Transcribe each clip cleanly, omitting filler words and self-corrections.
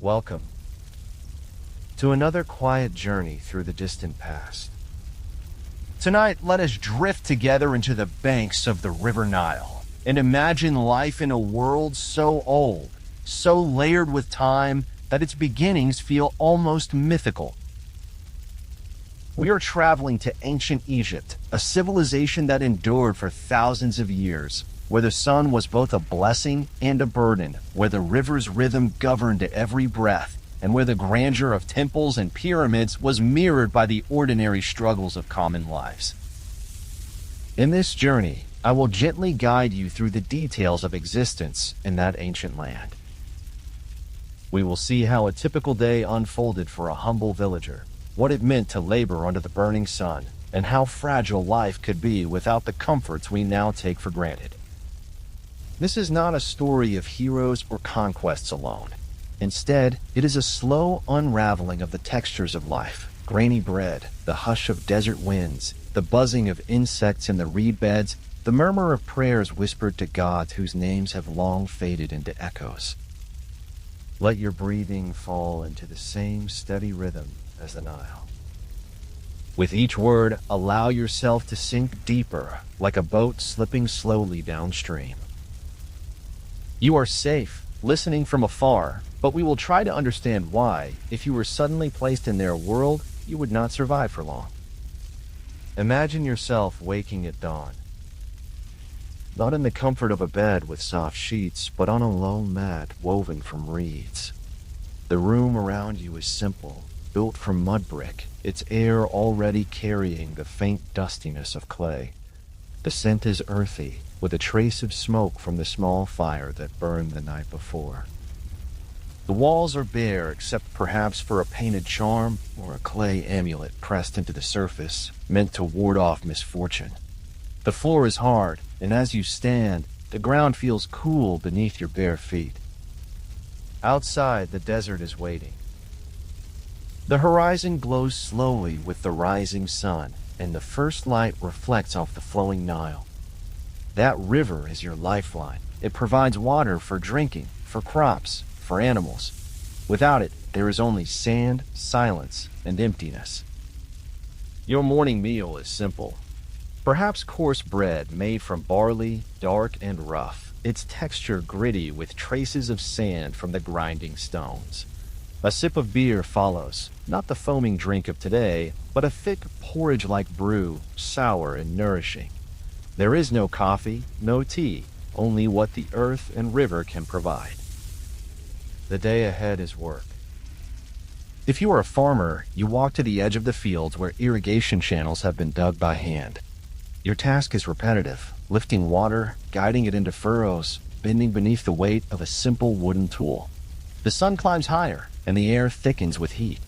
Welcome to another quiet journey through the distant past. Tonight, let us drift together into the banks of the River Nile and imagine life in a world so old, so layered with time that its beginnings feel almost mythical. We are traveling to ancient Egypt, a civilization that endured for thousands of years, where the sun was both a blessing and a burden, where the river's rhythm governed every breath, and where the grandeur of temples and pyramids was mirrored by the ordinary struggles of common lives. In this journey, I will gently guide you through the details of existence in that ancient land. We will see how a typical day unfolded for a humble villager, what it meant to labor under the burning sun, and how fragile life could be without the comforts we now take for granted. This is not a story of heroes or conquests alone. Instead, it is a slow unraveling of the textures of life: grainy bread, the hush of desert winds, the buzzing of insects in the reed beds, the murmur of prayers whispered to gods whose names have long faded into echoes. Let your breathing fall into the same steady rhythm as the Nile. With each word, allow yourself to sink deeper, like a boat slipping slowly downstream. You are safe, listening from afar, but we will try to understand why, if you were suddenly placed in their world, you would not survive for long. Imagine yourself waking at dawn. Not in the comfort of a bed with soft sheets, but on a lone mat woven from reeds. The room around you is simple, built from mud brick, its air already carrying the faint dustiness of clay. The scent is earthy, with a trace of smoke from the small fire that burned the night before. The walls are bare except perhaps for a painted charm or a clay amulet pressed into the surface, meant to ward off misfortune. The floor is hard, and as you stand, the ground feels cool beneath your bare feet. Outside, the desert is waiting. The horizon glows slowly with the rising sun, and the first light reflects off the flowing Nile. That river is your lifeline. It provides water for drinking, for crops, for animals. Without it, there is only sand, silence, and emptiness. Your morning meal is simple. Perhaps coarse bread made from barley, dark and rough, its texture gritty with traces of sand from the grinding stones. A sip of beer follows, not the foaming drink of today, but a thick porridge-like brew, sour and nourishing. There is no coffee, no tea, only what the earth and river can provide. The day ahead is work. If you are a farmer, you walk to the edge of the fields where irrigation channels have been dug by hand. Your task is repetitive, lifting water, guiding it into furrows, bending beneath the weight of a simple wooden tool. The sun climbs higher, and the air thickens with heat.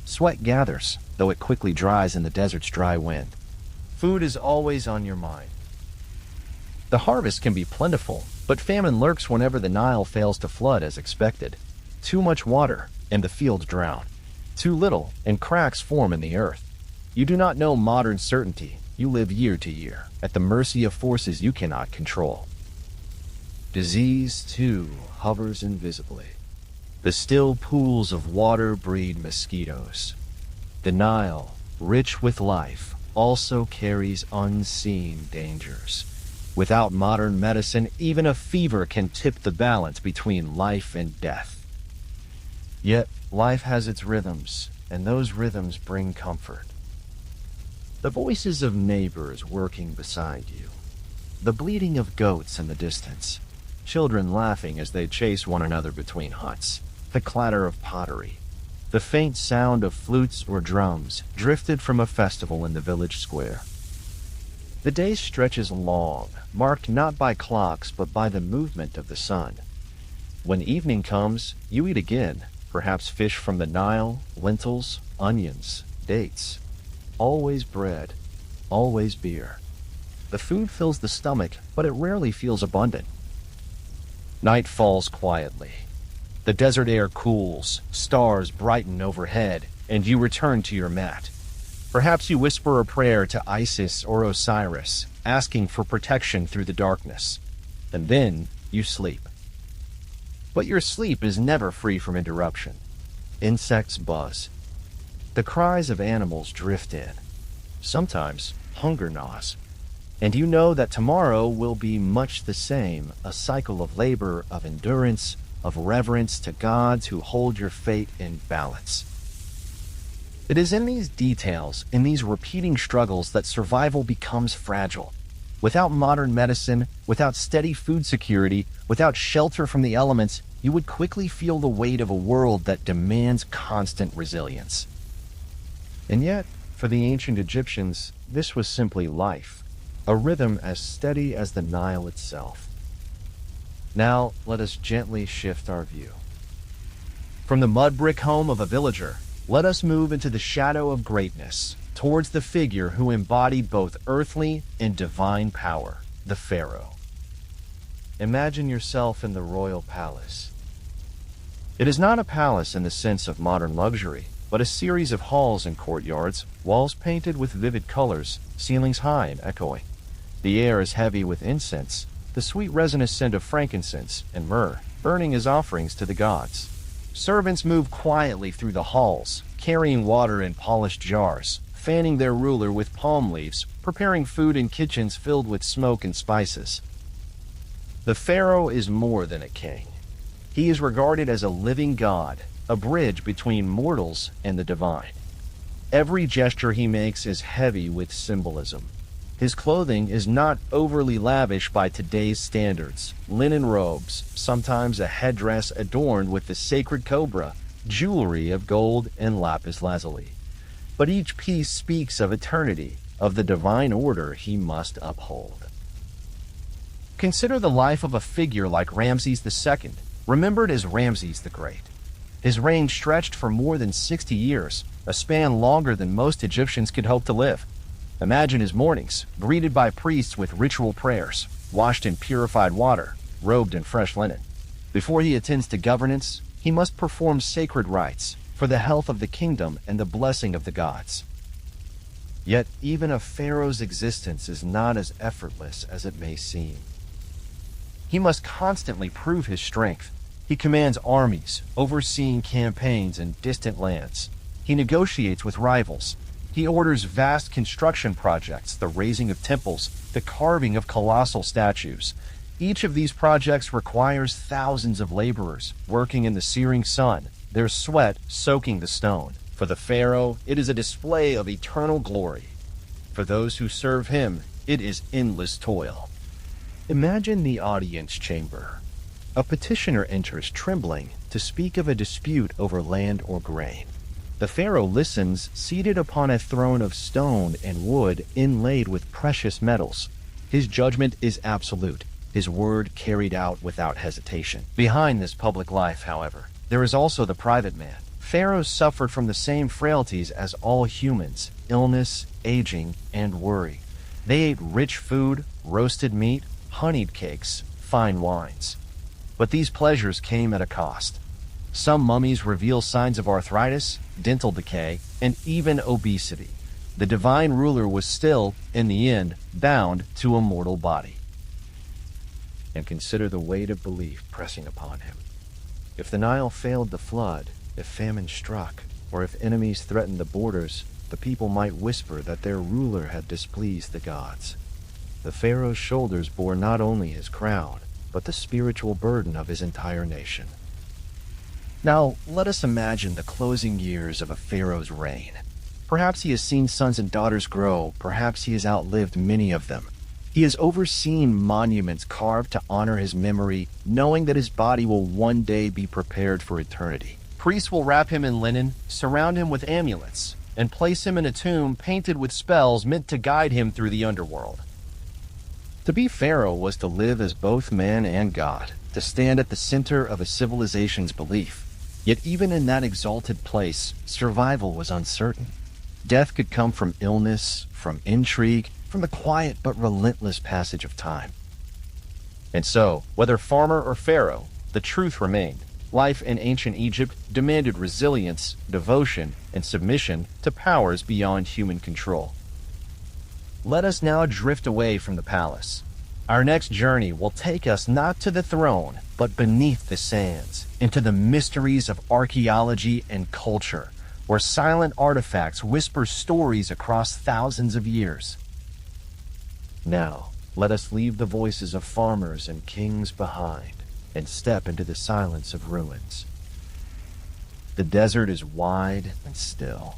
Sweat gathers, though it quickly dries in the desert's dry wind. Food is always on your mind. The harvest can be plentiful, but famine lurks whenever the Nile fails to flood as expected. Too much water, and the fields drown. Too little, and cracks form in the earth. You do not know modern certainty. You live year to year, at the mercy of forces you cannot control. Disease, too, hovers invisibly. The still pools of water breed mosquitoes. The Nile, rich with life, also carries unseen dangers. Without modern medicine, even a fever can tip the balance between life and death. Yet, life has its rhythms, and those rhythms bring comfort. The voices of neighbors working beside you. The bleating of goats in the distance. Children laughing as they chase one another between huts. The clatter of pottery. The faint sound of flutes or drums drifted from a festival in the village square. The day stretches long, marked not by clocks but by the movement of the sun. When evening comes, you eat again, perhaps fish from the Nile, lentils, onions, dates. Always bread, always beer. The food fills the stomach, but it rarely feels abundant. Night falls quietly. The desert air cools, stars brighten overhead, and you return to your mat. Perhaps you whisper a prayer to Isis or Osiris, asking for protection through the darkness. And then you sleep. But your sleep is never free from interruption. Insects buzz. The cries of animals drift in. Sometimes hunger gnaws. And you know that tomorrow will be much the same, a cycle of labor, of endurance, of reverence to gods who hold your fate in balance. It is in these details, in these repeating struggles, that survival becomes fragile. Without modern medicine, without steady food security, without shelter from the elements, you would quickly feel the weight of a world that demands constant resilience. And yet, for the ancient Egyptians, this was simply life, a rhythm as steady as the Nile itself. Now, let us gently shift our view. From the mud brick home of a villager, let us move into the shadow of greatness, towards the figure who embodied both earthly and divine power, the Pharaoh. Imagine yourself in the royal palace. It is not a palace in the sense of modern luxury, but a series of halls and courtyards, walls painted with vivid colors, ceilings high and echoing. The air is heavy with incense, the sweet resinous scent of frankincense and myrrh, burning as offerings to the gods. Servants move quietly through the halls, carrying water in polished jars, fanning their ruler with palm leaves, preparing food in kitchens filled with smoke and spices. The Pharaoh is more than a king. He is regarded as a living god, a bridge between mortals and the divine. Every gesture he makes is heavy with symbolism. His clothing is not overly lavish by today's standards. Linen robes, sometimes a headdress adorned with the sacred cobra, jewelry of gold and lapis lazuli. But each piece speaks of eternity, of the divine order he must uphold. Consider the life of a figure like Ramses II, remembered as Ramses the Great. His reign stretched for more than 60 years, a span longer than most Egyptians could hope to live. Imagine his mornings, greeted by priests with ritual prayers, washed in purified water, robed in fresh linen. Before he attends to governance, he must perform sacred rites for the health of the kingdom and the blessing of the gods. Yet even a pharaoh's existence is not as effortless as it may seem. He must constantly prove his strength. He commands armies, overseeing campaigns in distant lands. He negotiates with rivals. He orders vast construction projects, the raising of temples, the carving of colossal statues. Each of these projects requires thousands of laborers working in the searing sun, their sweat soaking the stone. For the Pharaoh, it is a display of eternal glory. For those who serve him, it is endless toil. Imagine the audience chamber. A petitioner enters trembling to speak of a dispute over land or grain. The Pharaoh listens, seated upon a throne of stone and wood inlaid with precious metals. His judgment is absolute, his word carried out without hesitation. Behind this public life, however, there is also the private man. Pharaohs suffered from the same frailties as all humans: illness, aging, and worry. They ate rich food, roasted meat, honeyed cakes, fine wines. But these pleasures came at a cost. Some mummies reveal signs of arthritis, dental decay, and even obesity. The divine ruler was still, in the end, bound to a mortal body. And consider the weight of belief pressing upon him. If the Nile failed to flood, if famine struck, or if enemies threatened the borders, the people might whisper that their ruler had displeased the gods. The Pharaoh's shoulders bore not only his crown, but the spiritual burden of his entire nation. Now, let us imagine the closing years of a pharaoh's reign. Perhaps he has seen sons and daughters grow, perhaps he has outlived many of them. He has overseen monuments carved to honor his memory, knowing that his body will one day be prepared for eternity. Priests will wrap him in linen, surround him with amulets, and place him in a tomb painted with spells meant to guide him through the underworld. To be pharaoh was to live as both man and god, to stand at the center of a civilization's belief. Yet even in that exalted place, survival was uncertain. Death could come from illness, from intrigue, from the quiet but relentless passage of time. And so, whether farmer or pharaoh, the truth remained. Life in ancient Egypt demanded resilience, devotion, and submission to powers beyond human control. Let us now drift away from the palace. Our next journey will take us not to the throne, but beneath the sands, into the mysteries of archaeology and culture, where silent artifacts whisper stories across thousands of years. Now, let us leave the voices of farmers and kings behind and step into the silence of ruins. The desert is wide and still.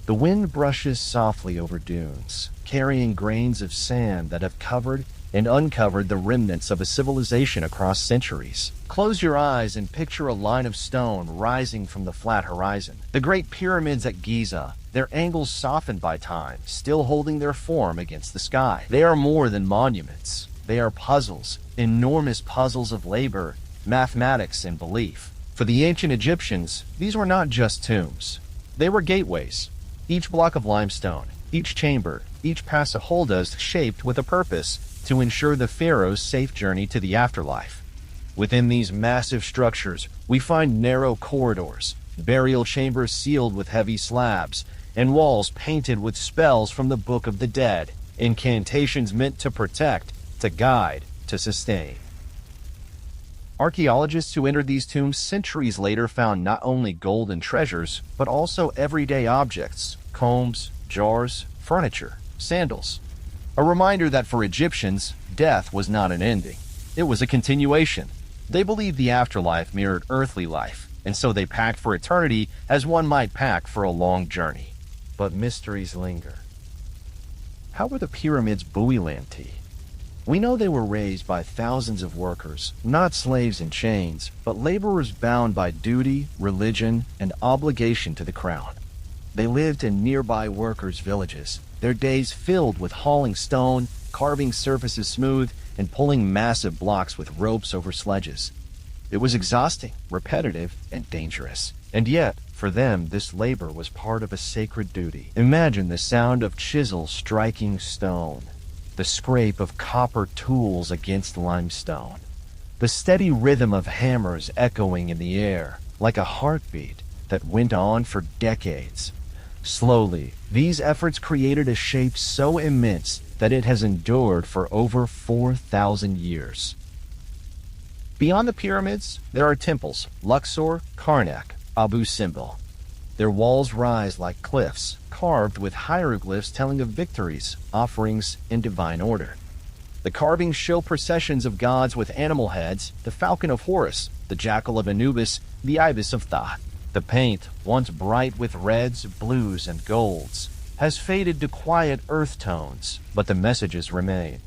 The wind brushes softly over dunes, carrying grains of sand that have covered and uncovered the remnants of a civilization across centuries. Close your eyes and picture a line of stone rising from the flat horizon. The great pyramids at Giza, their angles softened by time, still holding their form against the sky. They are more than monuments. They are puzzles, enormous puzzles of labor, mathematics, and belief. For the ancient Egyptians, these were not just tombs. They were gateways. Each block of limestone, each chamber, each pass of holders shaped with a purpose to ensure the pharaoh's safe journey to the afterlife. Within these massive structures, we find narrow corridors, burial chambers sealed with heavy slabs, and walls painted with spells from the Book of the Dead, incantations meant to protect, to guide, to sustain. Archaeologists who entered these tombs centuries later found not only gold and treasures, but also everyday objects, combs, jars, furniture, sandals. A reminder that for Egyptians, death was not an ending. It was a continuation. They believed the afterlife mirrored earthly life, and so they packed for eternity as one might pack for a long journey. But mysteries linger. How were the pyramids buoyant? We know they were raised by thousands of workers, not slaves in chains, but laborers bound by duty, religion, and obligation to the crown. They lived in nearby workers' villages, their days filled with hauling stone, carving surfaces smooth, and pulling massive blocks with ropes over sledges. It was exhausting, repetitive, and dangerous. And yet, for them, this labor was part of a sacred duty. Imagine the sound of chisels striking stone, the scrape of copper tools against limestone, the steady rhythm of hammers echoing in the air, like a heartbeat that went on for decades. Slowly, these efforts created a shape so immense that it has endured for over 4,000 years. Beyond the pyramids, there are temples: Luxor, Karnak, Abu Simbel. Their walls rise like cliffs, carved with hieroglyphs telling of victories, offerings, and divine order. The carvings show processions of gods with animal heads: the falcon of Horus, the jackal of Anubis, the ibis of Thoth. The paint, once bright with reds, blues, and golds, has faded to quiet earth tones, but the messages remain.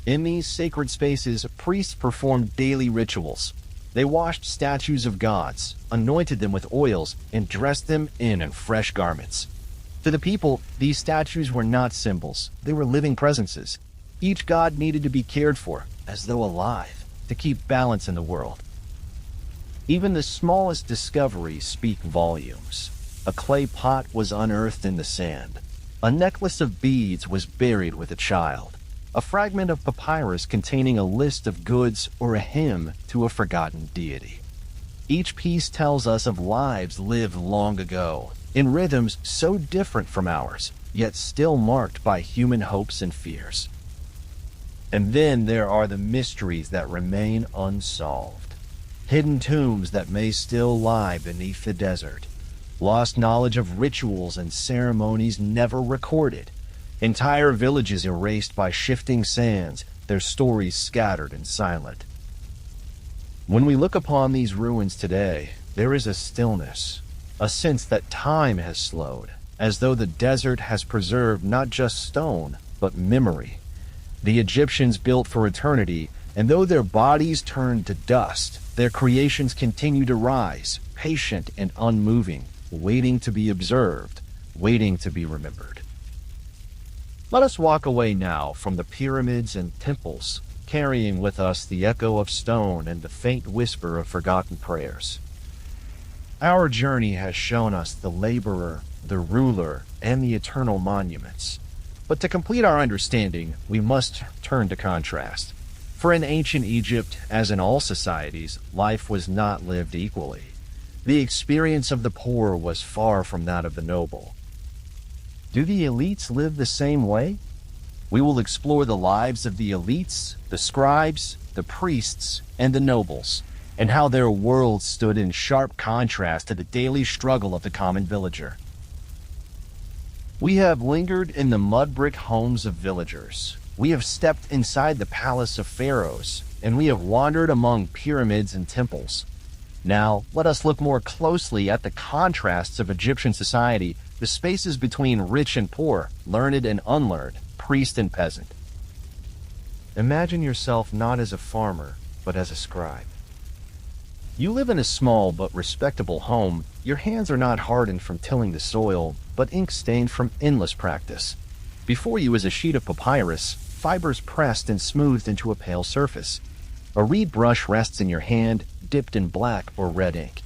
In these sacred spaces, priests performed daily rituals. They washed statues of gods, anointed them with oils, and dressed them in fresh garments. To the people, these statues were not symbols. They were living presences. Each god needed to be cared for, as though alive, to keep balance in the world. Even the smallest discoveries speak volumes. A clay pot was unearthed in the sand. A necklace of beads was buried with a child. A fragment of papyrus containing a list of goods or a hymn to a forgotten deity. Each piece tells us of lives lived long ago, in rhythms so different from ours, yet still marked by human hopes and fears. And then there are the mysteries that remain unsolved. Hidden tombs that may still lie beneath the desert. Lost knowledge of rituals and ceremonies never recorded. Entire villages erased by shifting sands, their stories scattered and silent. When we look upon these ruins today, there is a stillness, a sense that time has slowed, as though the desert has preserved not just stone, but memory. The Egyptians built for eternity, and though their bodies turned to dust, their creations continue to rise, patient and unmoving, waiting to be observed, waiting to be remembered. Let us walk away now from the pyramids and temples, carrying with us the echo of stone and the faint whisper of forgotten prayers. Our journey has shown us the laborer, the ruler, and the eternal monuments. But to complete our understanding, we must turn to contrast. For in ancient Egypt, as in all societies, life was not lived equally. The experience of the poor was far from that of the noble. Do the elites live the same way? We will explore the lives of the elites, the scribes, the priests, and the nobles, and how their worlds stood in sharp contrast to the daily struggle of the common villager. We have lingered in the mud brick homes of villagers. We have stepped inside the palace of pharaohs, and we have wandered among pyramids and temples. Now, let us look more closely at the contrasts of Egyptian society, the spaces between rich and poor, learned and unlearned, priest and peasant. Imagine yourself not as a farmer, but as a scribe. You live in a small but respectable home. Your hands are not hardened from tilling the soil, but ink-stained from endless practice. Before you is a sheet of papyrus, fibers pressed and smoothed into a pale surface. A reed brush rests in your hand, dipped in black or red ink.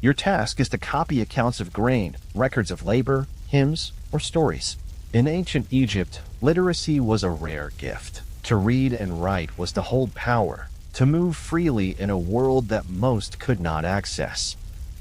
Your task is to copy accounts of grain, records of labor, hymns, or stories. In ancient Egypt, literacy was a rare gift. To read and write was to hold power, to move freely in a world that most could not access.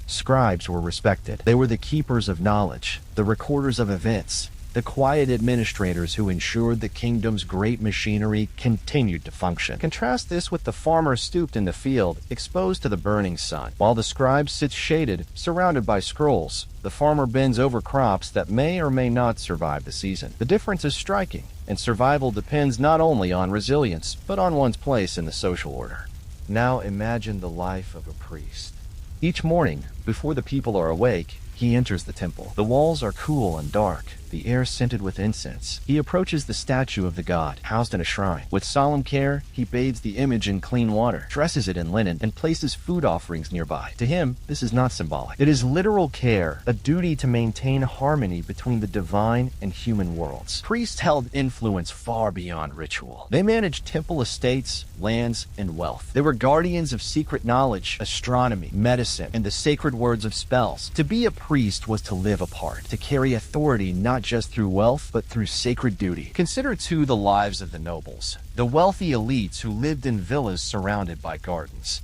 Scribes were respected. They were the keepers of knowledge, the recorders of events, the quiet administrators who ensured the kingdom's great machinery continued to function. Contrast this with the farmer stooped in the field, exposed to the burning sun. While the scribe sits shaded, surrounded by scrolls, the farmer bends over crops that may or may not survive the season. The difference is striking, and survival depends not only on resilience, but on one's place in the social order. Now imagine the life of a priest. Each morning, before the people are awake, he enters the temple. The walls are cool and dark, the air scented with incense. He approaches the statue of the god, housed in a shrine. With solemn care, he bathes the image in clean water, dresses it in linen, and places food offerings nearby. To him, this is not symbolic. It is literal care, a duty to maintain harmony between the divine and human worlds. Priests held influence far beyond ritual. They managed temple estates, lands, and wealth. They were guardians of secret knowledge, astronomy, medicine, and the sacred words of spells. To be a priest was to live apart, to carry authority not just through wealth, but through sacred duty. Consider, too, the lives of the nobles, the wealthy elites who lived in villas surrounded by gardens.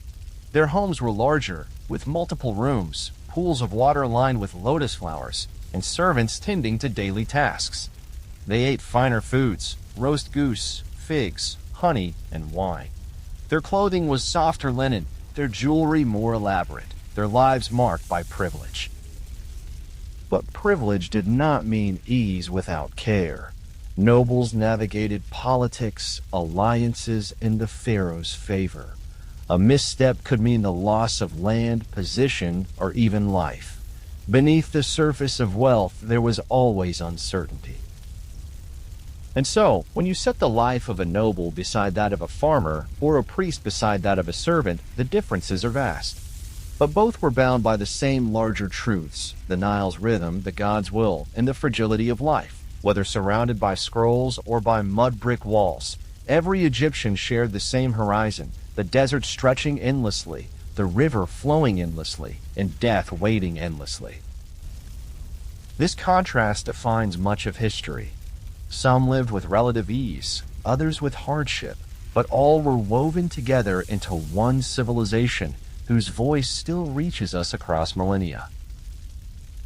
Their homes were larger, with multiple rooms, pools of water lined with lotus flowers, and servants tending to daily tasks. They ate finer foods, roast goose, figs, honey, and wine. Their clothing was softer linen, their jewelry more elaborate, their lives marked by privilege. But privilege did not mean ease without care. Nobles navigated politics, alliances, in the pharaoh's favor. A misstep could mean the loss of land, position, or even life. Beneath the surface of wealth, there was always uncertainty. And so, when you set the life of a noble beside that of a farmer, or a priest beside that of a servant, the differences are vast. But both were bound by the same larger truths, the Nile's rhythm, the god's will, and the fragility of life. Whether surrounded by scrolls or by mud brick walls, every Egyptian shared the same horizon, the desert stretching endlessly, the river flowing endlessly, and death waiting endlessly. This contrast defines much of history. Some lived with relative ease, others with hardship, but all were woven together into one civilization whose voice still reaches us across millennia.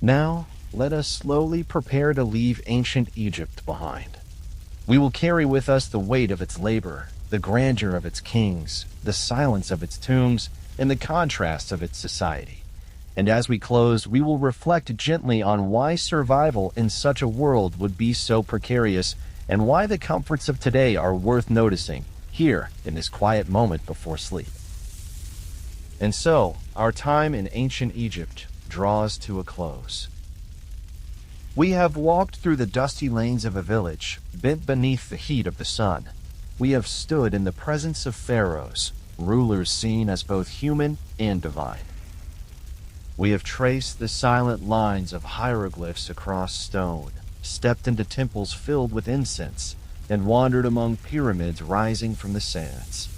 Now, let us slowly prepare to leave ancient Egypt behind. We will carry with us the weight of its labor, the grandeur of its kings, the silence of its tombs, and the contrasts of its society. And as we close, we will reflect gently on why survival in such a world would be so precarious, and why the comforts of today are worth noticing, here in this quiet moment before sleep. And so, our time in ancient Egypt draws to a close. We have walked through the dusty lanes of a village, bent beneath the heat of the sun. We have stood in the presence of pharaohs, rulers seen as both human and divine. We have traced the silent lines of hieroglyphs across stone, stepped into temples filled with incense, and wandered among pyramids rising from the sands.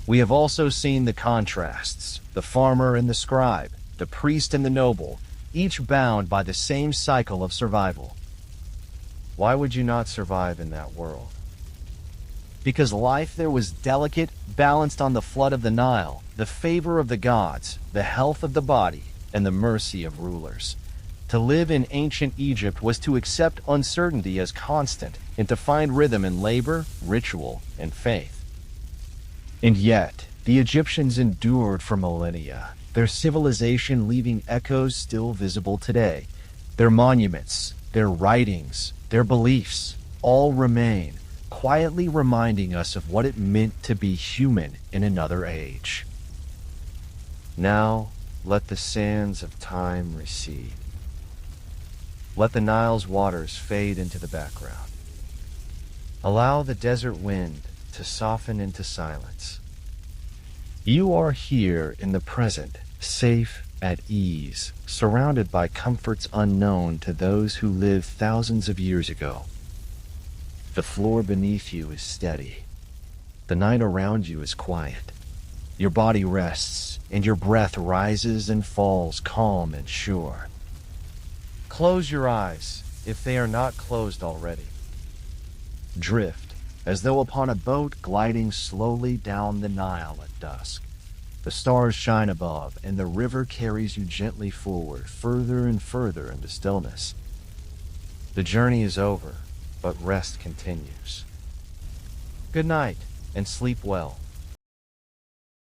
We have also seen the contrasts, the farmer and the scribe, the priest and the noble, each bound by the same cycle of survival. Why would you not survive in that world? Because life there was delicate, balanced on the flood of the Nile, the favor of the gods, the health of the body, and the mercy of rulers. To live in ancient Egypt was to accept uncertainty as constant and to find rhythm in labor, ritual, and faith. And yet, the Egyptians endured for millennia, their civilization leaving echoes still visible today. Their monuments, their writings, their beliefs all remain, quietly reminding us of what it meant to be human in another age. Now, let the sands of time recede. Let the Nile's waters fade into the background. Allow the desert wind to soften into silence. You are here in the present, safe, at ease, surrounded by comforts unknown to those who lived thousands of years ago. The floor beneath you is steady. The night around you is quiet. Your body rests, and your breath rises and falls calm and sure. Close your eyes, if they are not closed already. Drift, as though upon a boat gliding slowly down the Nile at dusk. The stars shine above, and the river carries you gently forward, further and further into stillness. The journey is over, but rest continues. Good night, and sleep well.